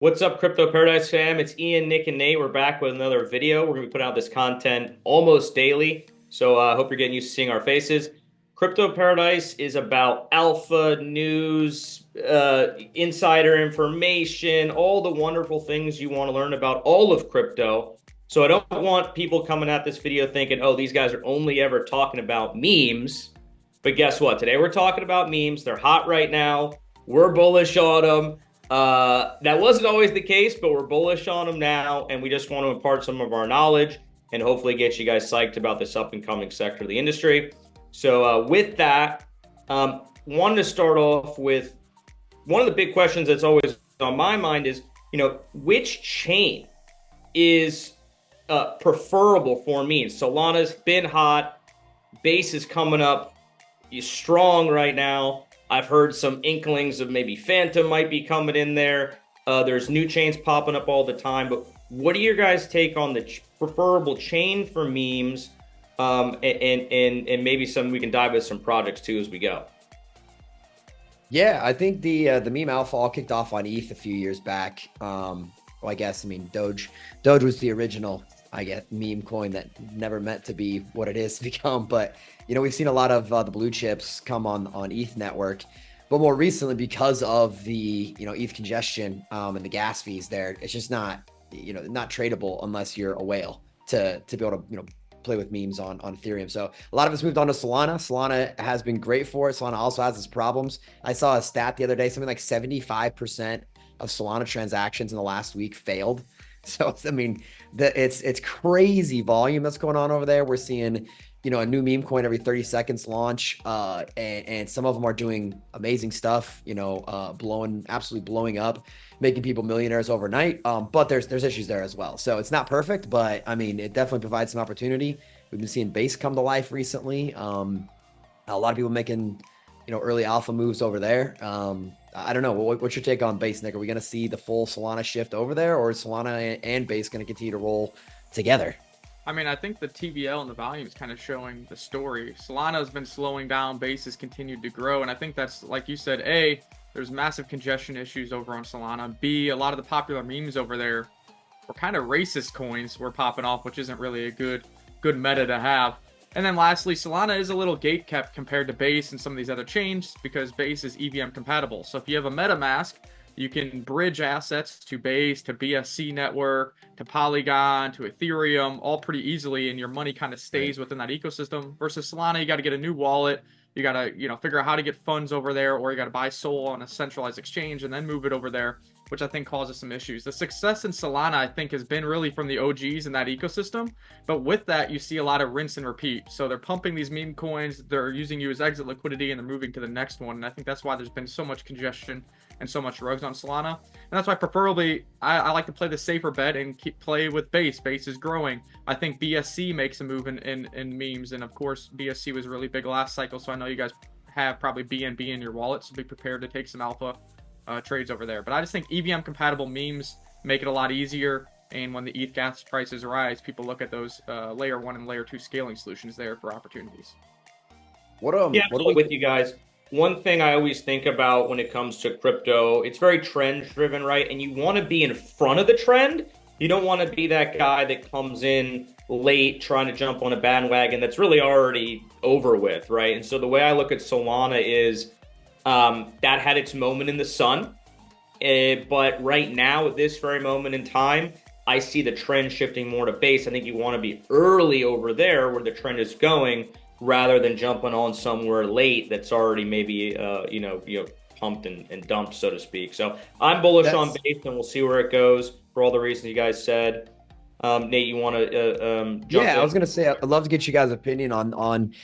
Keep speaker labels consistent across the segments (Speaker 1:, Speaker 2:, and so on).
Speaker 1: What's up, Crypto Paradise fam? It's Ian, Nick, and Nate. We're back with another video. We're going to be putting out this content almost daily. So I hope you're getting used to seeing our faces. Crypto Paradise is about alpha news, insider information, all the wonderful things you want to learn about all of crypto. So I don't want people coming at this video thinking, oh, these guys are only ever talking about memes. But guess what? Today we're talking about memes. They're hot right now. We're bullish on them. That wasn't always the case, but we're bullish on them now, and we just want to impart some of our knowledge and hopefully get you guys psyched about this up and coming sector of the industry. So with that, wanted to start off with one of the big questions that's always on my mind is, which chain is preferable for me? Solana's been hot. Base is coming up strong right now. I've heard some inklings of maybe Phantom might be coming in there. There's new chains popping up all the time. But what do your guys take on the preferable chain for memes? And maybe we can dive with some projects too as we go.
Speaker 2: Yeah, I think the meme alpha all kicked off on ETH a few years back. Doge was the original, meme coin that never meant to be what it is to become. But we've seen a lot of the blue chips come on ETH network, but more recently because of the ETH congestion and the gas fees there, it's just not not tradable unless you're a whale to be able to play with memes on Ethereum. So a lot of us moved on to Solana. Solana has been great for it. Solana also has its problems. I saw a stat the other day, something like 75% of Solana transactions in the last week failed. So, I mean, it's crazy volume that's going on over there. We're seeing, a new meme coin every 30 seconds launch. And some of them are doing amazing stuff, absolutely blowing up, making people millionaires overnight. But there's issues there as well. So it's not perfect, but I mean, it definitely provides some opportunity. We've been seeing base come to life recently. A lot of people making, early alpha moves over there. I don't know. What's your take on base, Nick? Are we going to see the full Solana shift over there, or is Solana and base going to continue to roll together?
Speaker 3: I mean, I think the TVL and the volume is kind of showing the story. Solana has been slowing down, base has continued to grow, and I think that's, like you said, A, there's massive congestion issues over on Solana. B, a lot of the popular memes over there were kind of racist coins were popping off, which isn't really a good meta to have. And then lastly, Solana is a little gatekept compared to Base and some of these other chains because Base is EVM compatible. So if you have a MetaMask, you can bridge assets to Base, to BSC network, to Polygon, to Ethereum, all pretty easily, and your money kind of stays within that ecosystem. Versus Solana, you got to get a new wallet. You got to, figure out how to get funds over there, or you got to buy Sol on a centralized exchange and then move it over there, which I think causes some issues. The success in Solana, I think, has been really from the OGs in that ecosystem. But with that, you see a lot of rinse and repeat. So they're pumping these meme coins, they're using you as exit liquidity, and they're moving to the next one. And I think that's why there's been so much congestion and so much rogues on Solana. And that's why preferably I like to play the safer bet and play with Base. Base is growing. I think BSC makes a move in memes. And of course, BSC was really big last cycle. So I know you guys have probably BNB in your wallet. So be prepared to take some alpha trades over there. But I just think EVM compatible memes make it a lot easier. And when the ETH gas prices rise, people look at those layer 1 and layer 2 scaling solutions there for opportunities.
Speaker 1: What are we with you guys? One thing I always think about when it comes to crypto, it's very trend driven, right? And you want to be in front of the trend. You don't want to be that guy that comes in late trying to jump on a bandwagon that's really already over with, right? And so the way I look at Solana is that had its moment in the sun. But right now, at this very moment in time, I see the trend shifting more to base. I think you want to be early over there where the trend is going, rather than jumping on somewhere late that's already maybe pumped and dumped, so to speak. So I'm bullish on base, and we'll see where it goes for all the reasons you guys said. Nate, you want to jump in?
Speaker 2: I was going to say, I'd love to get you guys' opinion on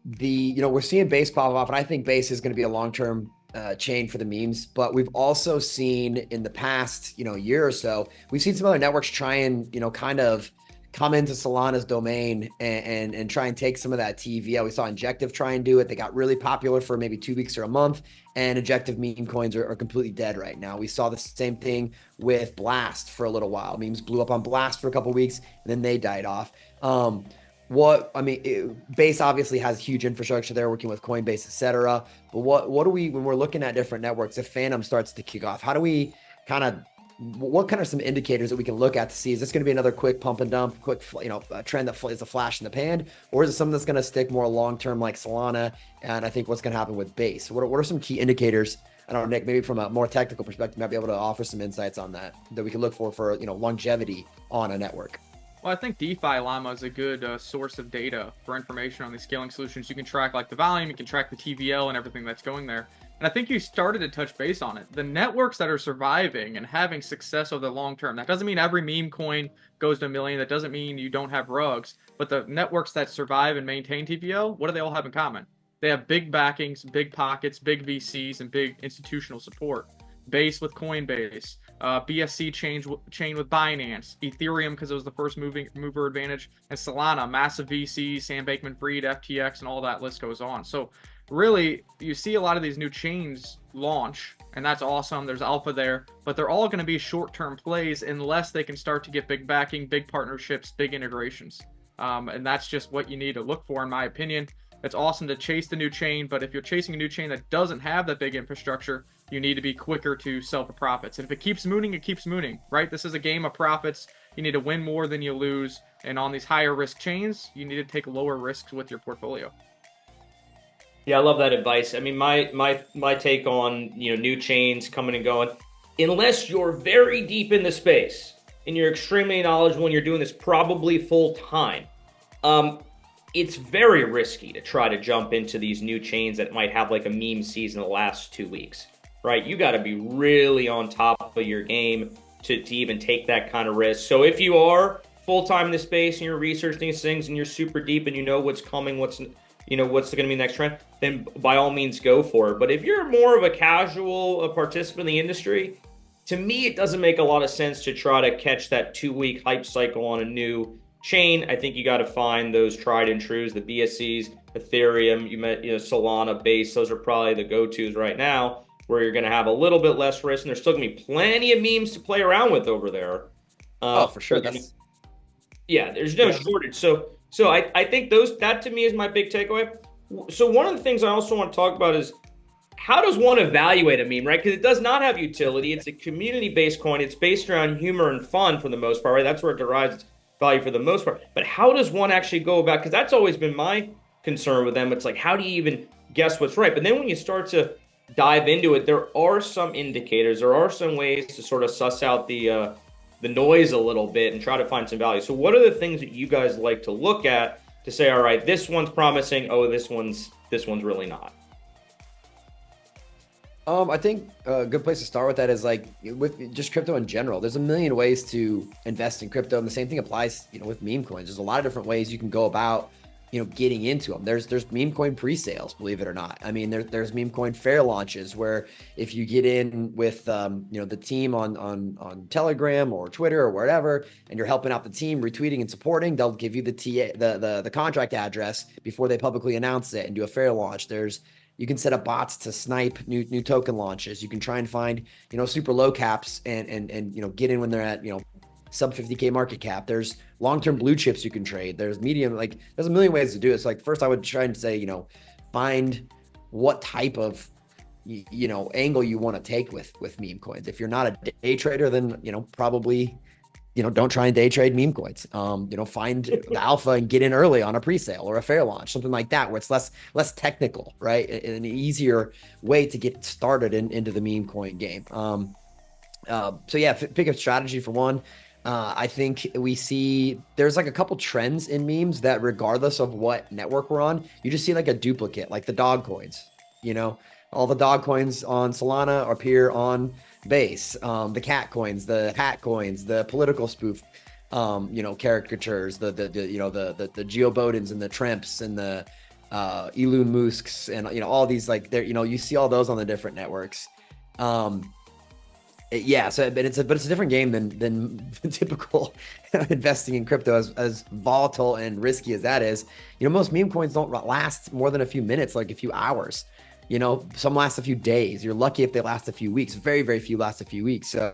Speaker 2: the, we're seeing base pop off, and I think base is going to be a long-term chain for the memes, but we've also seen in the past, year or so, we've seen some other networks try and, kind of come into Solana's domain and try and take some of that TVL. We saw Injective try and do it. They got really popular for maybe 2 weeks or a month, and Injective meme coins are completely dead right now. We saw the same thing with Blast for a little while. Memes blew up on Blast for a couple of weeks, and then they died off. Base obviously has huge infrastructure there, working with Coinbase, etc. But what do we, when we're looking at different networks, if Phantom starts to kick off, how do we kind of what kind of some indicators that we can look at to see, is this going to be another quick pump and dump, quick, a trend that is a flash in the pan, or is it something that's going to stick more long-term like Solana? And I think what's going to happen with base. What are some key indicators? I don't know, Nick, maybe from a more technical perspective, might be able to offer some insights on that we can look for, longevity on a network.
Speaker 3: Well, I think DeFi Llama is a good source of data for information on these scaling solutions. You can track like the volume, you can track the TVL and everything that's going there. And I think you started to touch base on it. The networks that are surviving and having success over the long term, that doesn't mean every meme coin goes to 1 million. That doesn't mean you don't have rugs. But the networks that survive and maintain TVL, what do they all have in common? They have big backings, big pockets, big VCs, and big institutional support. Base with Coinbase, BSC chain with Binance, Ethereum because it was the first mover advantage, and Solana, massive VCs, Sam Bankman-Fried, FTX, and all that list goes on. So really, you see a lot of these new chains launch, and that's awesome. There's alpha there, but they're all going to be short-term plays unless they can start to get big backing, big partnerships, big integrations. And that's just what you need to look for, in my opinion. It's awesome to chase the new chain, but if you're chasing a new chain that doesn't have that big infrastructure, you need to be quicker to sell for profits. And if it keeps mooning, it keeps mooning, right? This is a game of profits. You need to win more than you lose. And on these higher risk chains, you need to take lower risks with your portfolio.
Speaker 1: Yeah, I love that advice. I mean, my take on, new chains coming and going, unless you're very deep in the space and you're extremely knowledgeable and you're doing this probably full time, it's very risky to try to jump into these new chains that might have like a meme season the last 2 weeks, right? You got to be really on top of your game to even take that kind of risk. So if you are full-time in the space and you're researching these things and you're super deep and you know what's coming, what's going to be the next trend, then by all means go for it. But if you're more of a casual participant in the industry, to me, it doesn't make a lot of sense to try to catch that 2-week hype cycle on a new chain. I think you got to find those tried and trues, the BSCs, Ethereum, Solana, Base. Those are probably the go-tos right now, where you're going to have a little bit less risk, and there's still going to be plenty of memes to play around with over there.
Speaker 2: For sure.
Speaker 1: Yeah, there's no shortage. So I think that to me is my big takeaway. So one of the things I also want to talk about is, how does one evaluate a meme, right? Because it does not have utility. It's a community-based coin. It's based around humor and fun for the most part, right? That's where it derives its value for the most part. But how does one actually go about, because that's always been my concern with them. It's like, how do you even guess what's right? But then when you start to dive into it, there are some indicators, there are some ways to sort of suss out the noise a little bit and try to find some value. So what are the things that you guys like to look at to say, all right, this one's promising, oh, this one's really not?
Speaker 2: I think a good place to start with that is like with just crypto in general. There's a million ways to invest in crypto, and the same thing applies, with meme coins. There's a lot of different ways you can go about, getting into them. There's meme coin pre-sales, believe it or not. I mean, there's meme coin fair launches where if you get in with the team on Telegram or Twitter or wherever, and you're helping out the team, retweeting and supporting, they'll give you the contract address before they publicly announce it and do a fair launch. You can set up bots to snipe new token launches. You can try and find, super low caps and get in when they're at, sub 50K market cap. There's long-term blue chips you can trade. There's medium, there's a million ways to do it. So first I would try and say, find what type of, angle you want to take with meme coins. If you're not a day trader, then, probably, don't try and day trade meme coins. Find the alpha and get in early on a pre-sale or a fair launch, something like that, where it's less technical, right? An easier way to get started into the meme coin game. So yeah, pick a strategy for one. I think we see there's like a couple trends in memes that regardless of what network we're on, you just see like a duplicate, like the dog coins, all the dog coins on Solana appear on Base, the cat coins, the hat coins, the political spoof, caricatures, the Geo Bodens and the Tramps and the Elon Musks and all these you see all those on the different networks. Yeah, so but it's a different game than typical investing in crypto, as volatile and risky as that is. Most meme coins don't last more than a few minutes, like a few hours. Some last a few days. You're lucky if they last a few weeks. Very, very few last a few weeks. So,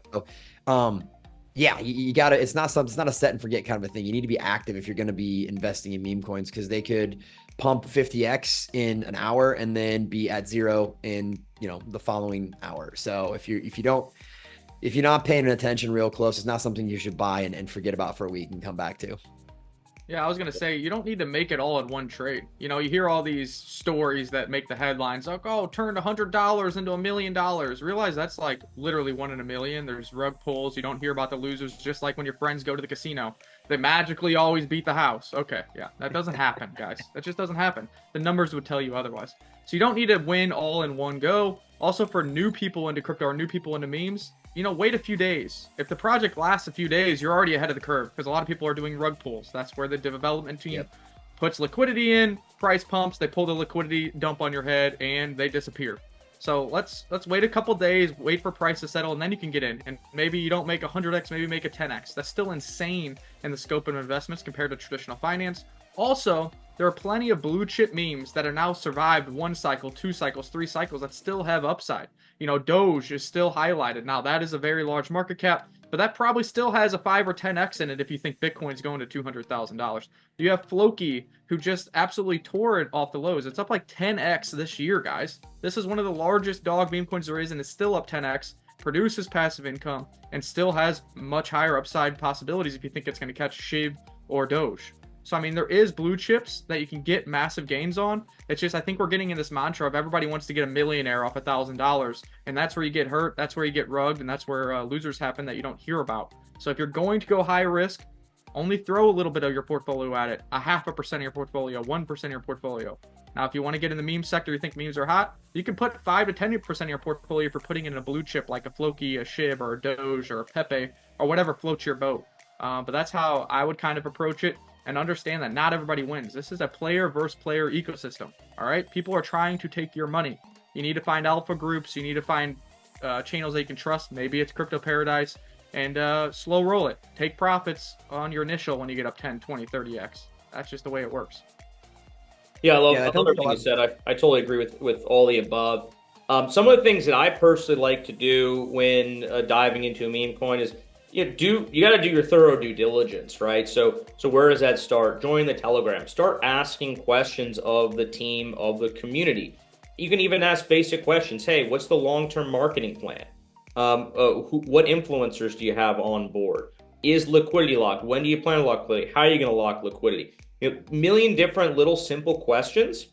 Speaker 2: yeah, you gotta. It's not a set and forget kind of a thing. You need to be active if you're going to be investing in meme coins, because they could pump 50x in an hour and then be at zero in the following hour. So if you don't if you're not paying attention real close, it's not something you should buy and forget about for a week and come back to.
Speaker 3: Yeah, I was gonna say you don't need to make it all in one trade. You know, you hear all these stories that make the headlines like, "Oh, turned $100 into $1,000,000." Realize that's like literally 1 in 1,000,000. There's rug pulls. You don't hear about the losers. Just like when your friends go to the casino, they magically always beat the house. Okay, yeah, that doesn't happen, guys. That just doesn't happen. The numbers would tell you otherwise. So you don't need to win all in one go. Also, for new people into crypto or new people into memes, you know, wait a few days. If the project lasts a few days, you're already ahead of the curve because a lot of people are doing rug pulls. That's where the development team puts liquidity in, price pumps, they pull the liquidity dump on your head, and they disappear. So let's wait a couple days, wait for price to settle, and then you can get in. And maybe you don't make 100x, maybe make a 10x. That's still insane in the scope of investments compared to traditional finance. Also, there are plenty of blue chip memes that are now survived 1 cycle, 2 cycles, 3 cycles that still have upside. You know, Doge is still highlighted. Now, that is a very large market cap, but that probably still has a 5 or 10x in it if you think Bitcoin's going to $200,000. You have Floki, who just absolutely tore it off the lows. It's up like 10x this year, guys. This is one of the largest dog meme coins there is, and it's still up 10x, produces passive income, and still has much higher upside possibilities if you think it's going to catch Shib or Doge. So, I mean, there is blue chips that you can get massive gains on. It's just, I think we're getting in this mantra of everybody wants to get a millionaire off $1,000. And that's where you get hurt. That's where you get rugged. And that's where losers happen that you don't hear about. So if you're going to go high risk, only throw a little bit of your portfolio at it. 0.5% of your portfolio, 1% of your portfolio. Now, if you want to get in the meme sector, you think memes are hot, you can put 5 to 10% of your portfolio for putting in a blue chip like a Floki, a Shib, or a Doge, or a Pepe, or whatever floats your boat. But that's how I would kind of approach it. And understand that not everybody wins. This is a player versus player ecosystem. All right, people are trying to take your money. You need to find alpha groups. You need to find channels that you can trust. Maybe it's Crypto Paradise, and slow roll it. Take profits on your initial when you get up 10, 20, 30x. That's just the way it works.
Speaker 1: Yeah, I love everything you said. I totally agree with all the above. Some of the things that I personally like to do when diving into a meme coin is you got to do your thorough due diligence, right? So where does that start? Join the Telegram. Start asking questions of the team, of the community. You can even ask basic questions. Hey, what's the long-term marketing plan? What influencers do you have on board? Is liquidity locked? When do you plan to lock liquidity? How are you going to lock liquidity? Million different little simple questions.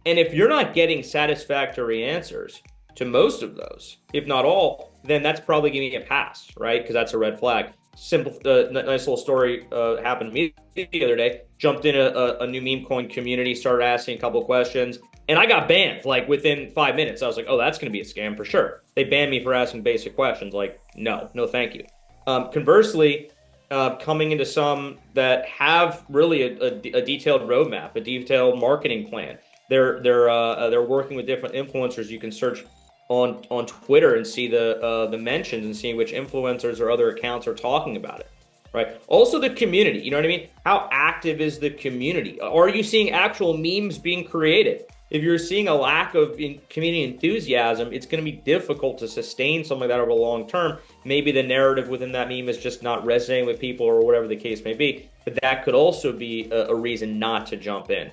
Speaker 1: And if you're not getting satisfactory answers to most of those, if not all, then that's probably giving you a pass, right? Because that's a red flag. Simple, nice little story happened to me the other day. Jumped in a new meme coin community, started asking a couple of questions, and I got banned like within 5 minutes. I was like, oh, that's going to be a scam for sure. They banned me for asking basic questions. Like, no, thank you. Conversely, coming into some that have really a detailed roadmap, a detailed marketing plan. They're working with different influencers. You can search on Twitter and see the mentions and see which influencers or other accounts are talking about it, right? Also the community, you know what I mean? How active is the community? Are you seeing actual memes being created? If you're seeing a lack of community enthusiasm, it's going to be difficult to sustain something like that over the long term. Maybe the narrative within that meme is just not resonating with people or whatever the case may be, but that could also be a reason not to jump in.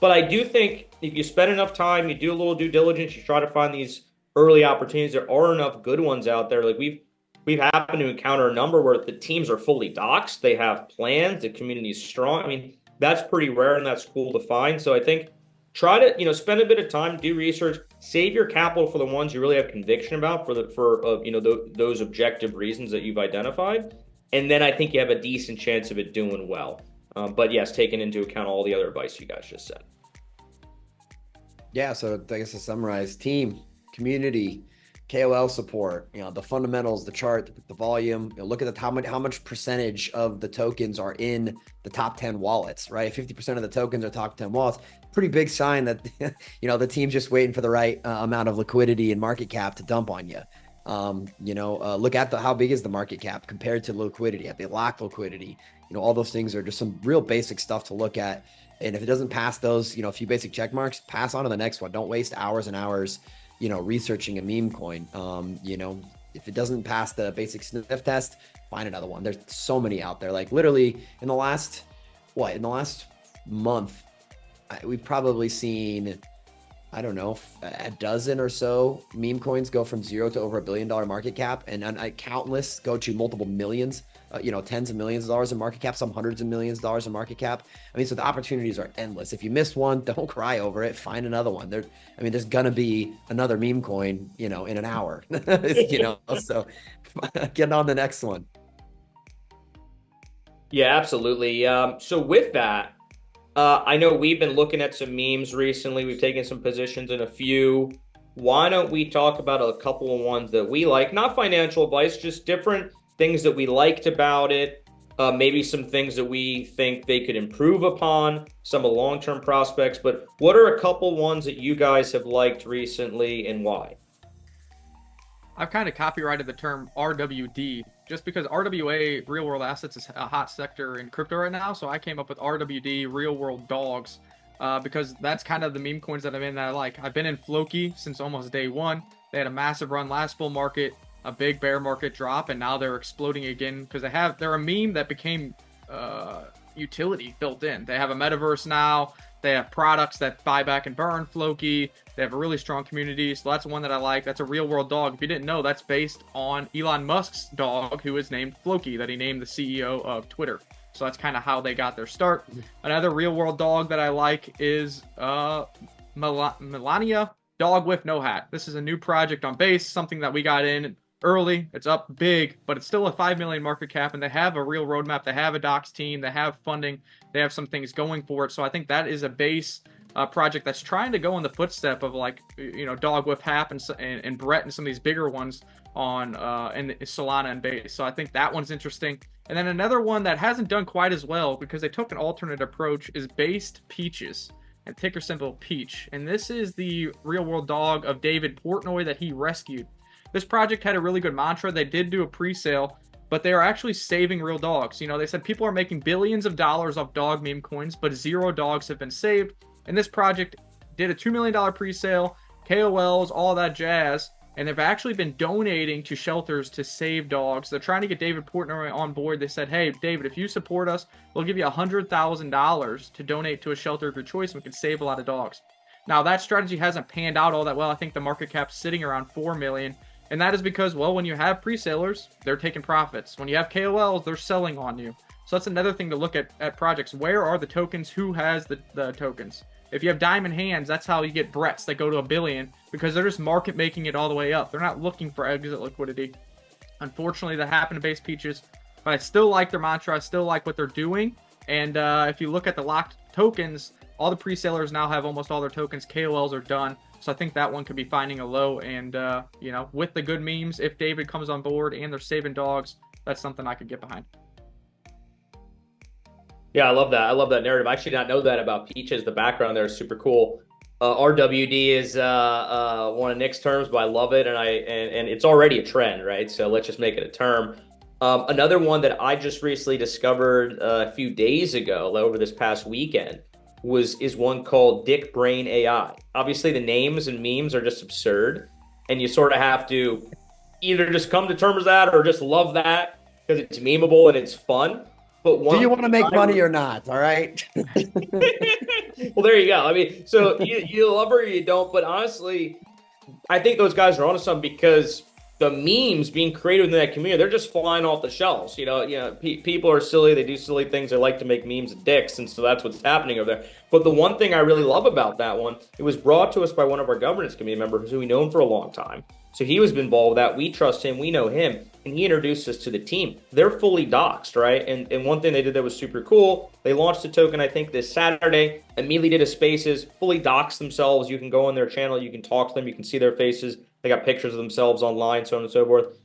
Speaker 1: But I do think if you spend enough time, you do a little due diligence, you try to find these early opportunities. There are enough good ones out there. Like we've happened to encounter a number where the teams are fully doxed. They have plans. The community is strong. I mean, that's pretty rare and that's cool to find. So I think try to, spend a bit of time, do research, save your capital for the ones you really have conviction about for those objective reasons that you've identified. And then I think you have a decent chance of it doing well. But yes, taking into account all the other advice you guys just said.
Speaker 2: Yeah. So I guess to summarize, team, community, KOL support, the fundamentals, the chart, the volume, look at how much percentage of the tokens are in the top 10 wallets, right? 50% of the tokens are top 10 wallets. Pretty big sign that, the team's just waiting for the right amount of liquidity and market cap to dump on you. Look at how big is the market cap compared to liquidity. Have they locked liquidity? All those things are just some real basic stuff to look at. And if it doesn't pass those, a few basic check marks, pass on to the next one. Don't waste hours and hours researching a meme coin. If it doesn't pass the basic sniff test, find another one. There's so many out there. Like literally in the last month, we've probably seen I don't know, a dozen or so meme coins go from zero to over $1 billion market cap, and countless go to multiple millions, tens of millions of dollars in market cap, some hundreds of millions of dollars in market cap. I mean, so the opportunities are endless. If you missed one, don't cry over it. Find another one. There's gonna be another meme coin, in an hour. So get on the next one.
Speaker 1: Yeah, absolutely. So with that, I know we've been looking at some memes recently. We've taken some positions in a few. Why don't we talk about a couple of ones that we like? Not financial advice, just different things that we liked about it. Maybe some things that we think they could improve upon, some of long-term prospects. But what are a couple ones that you guys have liked recently and why?
Speaker 3: I've kind of copyrighted the term RWD just because RWA, real world assets, is a hot sector in crypto right now. So I came up with RWD, real world dogs, because that's kind of the meme coins that I'm in that I like. I've been in Floki since almost day one. They had a massive run last bull market, a big bear market drop, and now they're exploding again because they're a meme that became utility built in. They have a metaverse now. They have products that buy back and burn Floki. They have a really strong community. So that's one that I like. That's a real world dog. If you didn't know, that's based on Elon Musk's dog, who is named Floki, that he named the CEO of Twitter. So that's kind of how they got their start. Another real world dog that I like is Melania Dog with No Hat. This is a new project on Base, something that we got in early. It's up big, but it's still a 5 million market cap, and they have a real roadmap. They have a docs team. They have funding. They have some things going for it. So I think that is a Base project that's trying to go in the footstep of Dog with Hap and Brett and some of these bigger ones on in Solana and Base. So I think that one's interesting. And then another one that hasn't done quite as well because they took an alternate approach is Based Peaches, and ticker symbol Peach. And this is the real world dog of David Portnoy that he rescued. This project had a really good mantra. They did do a pre-sale, but they are actually saving real dogs. They said people are making billions of dollars off dog meme coins, but 0 dogs have been saved. And this project did a $2 million pre-sale, KOLs, all that jazz, and they've actually been donating to shelters to save dogs. They're trying to get David Portnoy on board. They said, hey, David, if you support us, we'll give you $100,000 to donate to a shelter of your choice, and we can save a lot of dogs. Now, that strategy hasn't panned out all that well. I think the market cap's sitting around 4 million. And that is because, well, when you have pre-salers, they're taking profits. When you have KOLs, they're selling on you. So that's another thing to look at projects. Where are the tokens? Who has the tokens? If you have diamond hands, that's how you get Bretts that go to $1 billion, because they're just market making it all the way up. They're not looking for exit liquidity. Unfortunately, that happened to Base Peaches, but I still like their mantra. I still like what they're doing. And if you look at the locked tokens, all the pre-salers now have almost all their tokens. KOLs are done. So I think that one could be finding a low. And, with the good memes, if David comes on board and they're saving dogs, that's something I could get behind.
Speaker 1: Yeah, I love that. I love that narrative. I actually did not know that about Peaches. The background there is super cool. RWD is one of Nick's terms, but I love it, and it's already a trend, right? So let's just make it a term. Another one that I just recently discovered a few days ago, over this past weekend, is one called Dick Brain AI. Obviously, the names and memes are just absurd, and you sort of have to either just come to terms with that or just love that because it's memeable and it's fun. But
Speaker 2: do you want to make money or not? All right.
Speaker 1: Well, there you go. I mean, so you love her or you don't. But honestly, I think those guys are onto something because the memes being created in that community, they're just flying off the shelves. People are silly. They do silly things. They like to make memes of dicks. And so that's what's happening over there. But the one thing I really love about that one, it was brought to us by one of our governance committee members who we known for a long time. So he was involved with that. We trust him. We know him. And he introduced us to the team. They're fully doxed, right? And one thing they did that was super cool, they launched a token, I think, this Saturday, immediately did a spaces, fully doxed themselves. You can go on their channel. You can talk to them. You can see their faces. They got pictures of themselves online, so on and so forth.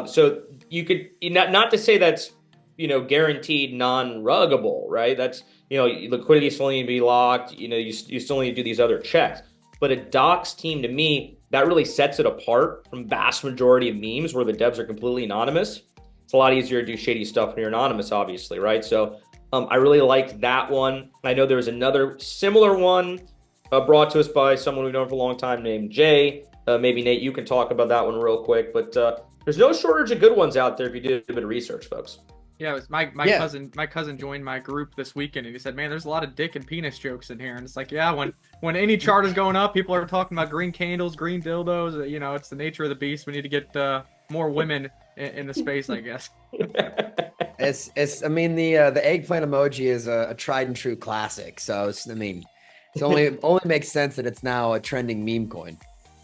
Speaker 1: So you could, not to say that's, guaranteed non-ruggable, right? That's, liquidity still need to be locked. You still need to do these other checks. But a docs team, to me, that really sets it apart from vast majority of memes where the devs are completely anonymous. It's a lot easier to do shady stuff when you're anonymous, obviously, right? So I really liked that one. I know there was another similar one brought to us by someone we've known for a long time named Jay. Maybe, Nate, you can talk about that one real quick. But there's no shortage of good ones out there if you do a bit of research, folks.
Speaker 3: Yeah, it was my
Speaker 2: Yeah.
Speaker 3: cousin. My cousin joined my group this weekend, and he said, "Man, there's a lot of dick and penis jokes in here." And it's like, yeah, when any chart is going up, people are talking about green candles, green dildos. You know, it's the nature of the beast. We need to get more women in the space, I guess.
Speaker 2: It's I mean the eggplant emoji is a tried and true classic. So it's I mean it's only makes sense that it's now a trending meme coin.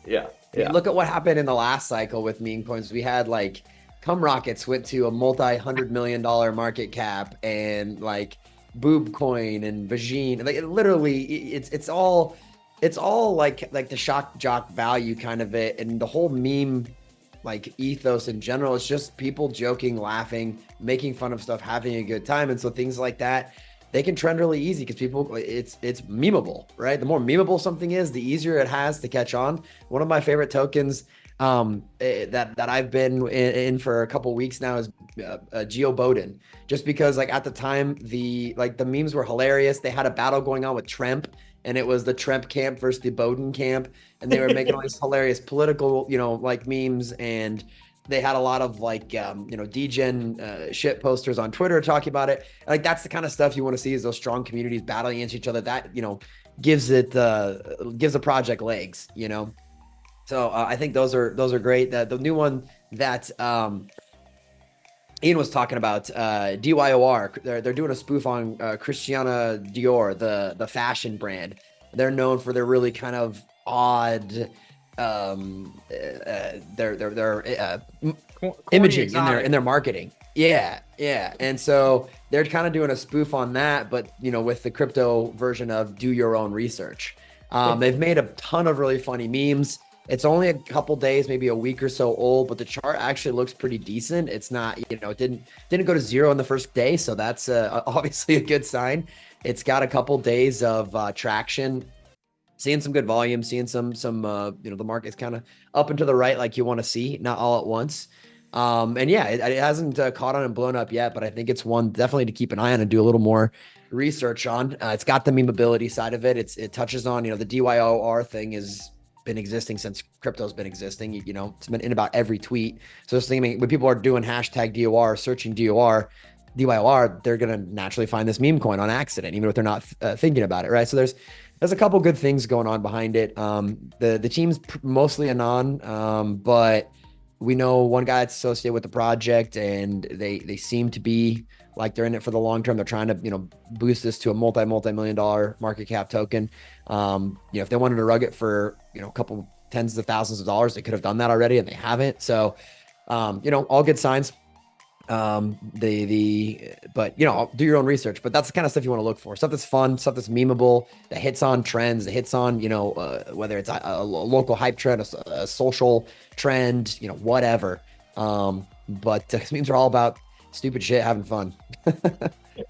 Speaker 1: Yeah,
Speaker 2: I mean,
Speaker 1: yeah.
Speaker 2: look at what happened in the last cycle with meme coins. We had like Cum Rockets went to a multi-$100 million market cap, and like Boob Coin and Vagine. Like literally, it's all like the shock jock value kind of it, and the whole meme like ethos in general. It's just people joking, laughing, making fun of stuff, having a good time, and so things like that they can trend really easy because people it's memeable, right? The more memeable something is, the easier it has to catch on. One of my favorite tokens that I've been in for a couple weeks now is Geo Bowden, just because like at the time the memes were hilarious. They had a battle going on with Tremp, and it was the Tremp camp versus the Bowden camp, and they were making all these hilarious political like memes, and they had a lot of like degen shit posters on Twitter talking about it. Like that's the kind of stuff you want to see, is those strong communities battling against each other. That gives the project legs. So I think those are great. The new one that Ian was talking about, DYOR. They're doing a spoof on Christiana Dior, the fashion brand. They're known for their really kind of odd their
Speaker 3: Corny,
Speaker 2: imaging
Speaker 3: exotic.
Speaker 2: in their marketing. Yeah, yeah. And so they're kind of doing a spoof on that, but with the crypto version of do your own research. They've made a ton of really funny memes. It's only a couple days, maybe a week or so old, but the chart actually looks pretty decent. It's not, it didn't go to zero on the first day, so that's obviously a good sign. It's got a couple days of traction, seeing some good volume, seeing some the market's kind of up and to the right like you want to see, not all at once. And yeah, it hasn't caught on and blown up yet, but I think it's one definitely to keep an eye on and do a little more research on. It's got the memeability side of it. It touches on the DYOR thing has been existing since crypto's been existing. It's been in about every tweet. So just thinking when people are doing hashtag DOR, searching DYOR, they're gonna naturally find this meme coin on accident, even if they're not thinking about it, right? So there's a couple good things going on behind it. The team's mostly anon, but we know one guy that's associated with the project, and they seem to be like they're in it for the long term. They're trying to boost this to a multi-million-dollar market cap token. If they wanted to rug it for a couple tens of thousands of dollars, they could have done that already, and they haven't. So all good signs. But do your own research. But that's the kind of stuff you want to look for. Stuff that's fun, stuff that's memeable, that hits on trends, that hits on whether it's a local hype trend, a social trend, whatever. But memes are all about stupid shit, having fun.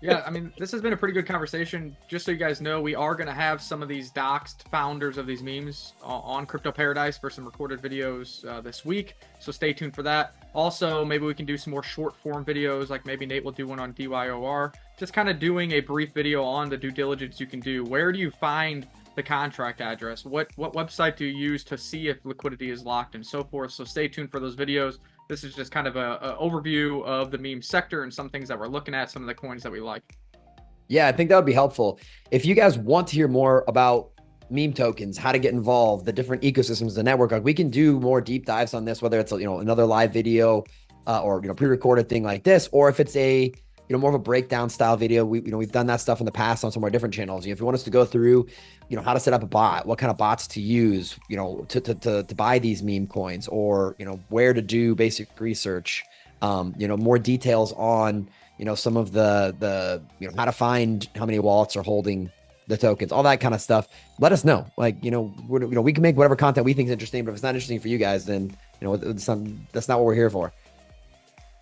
Speaker 3: Yeah, I mean, this has been a pretty good conversation. Just so you guys know, we are going to have some of these doxed founders of these memes on Crypto Paradise for some recorded videos this week. So stay tuned for that. Also, maybe we can do some more short form videos, like maybe Nate will do one on DYOR. Just kind of doing a brief video on the due diligence you can do. Where do you find the contract address? What website do you use to see if liquidity is locked and so forth? So stay tuned for those videos. This is just kind of a overview of the meme sector and some things that we're looking at, some of the coins that we like.
Speaker 2: Yeah, I think that would be helpful. If you guys want to hear more about meme tokens, how to get involved, the different ecosystems, the network, like we can do more deep dives on this, whether it's another live video or pre-recorded thing like this, or if it's a more of a breakdown style video. We've done that stuff in the past on some of our different channels. If you want us to go through how to set up a bot, what kind of bots to use to buy these meme coins, or where to do basic research, more details on some of the how to find how many wallets are holding the tokens, all that kind of stuff, let us know. Like we can make whatever content we think is interesting, but if it's not interesting for you guys, then that's not what we're here for.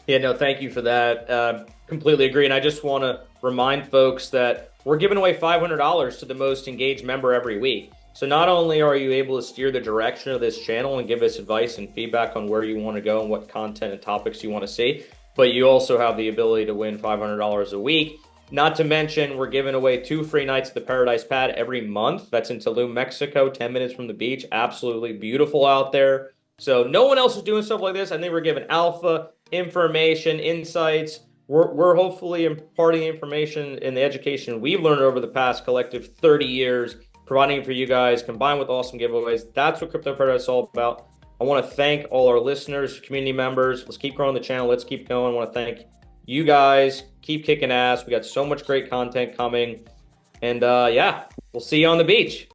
Speaker 1: Yeah, no, thank you for that. Completely agree. And I just want to remind folks that we're giving away $500 to the most engaged member every week. So not only are you able to steer the direction of this channel and give us advice and feedback on where you want to go and what content and topics you want to see, but you also have the ability to win $500 a week. Not to mention, we're giving away 2 free nights at the Paradise Pad every month. That's in Tulum, Mexico, 10 minutes from the beach. Absolutely beautiful out there. So no one else is doing stuff like this. I think we're giving alpha, information, insights, we're hopefully imparting information and the education we've learned over the past collective 30 years, providing it for you guys, combined with awesome giveaways. That's what Crypto Paradise is all about. I want to thank all our listeners, community members. Let's keep growing the channel. Let's keep going. I want to thank you guys. Keep kicking ass. We got so much great content coming. And yeah, we'll see you on the beach.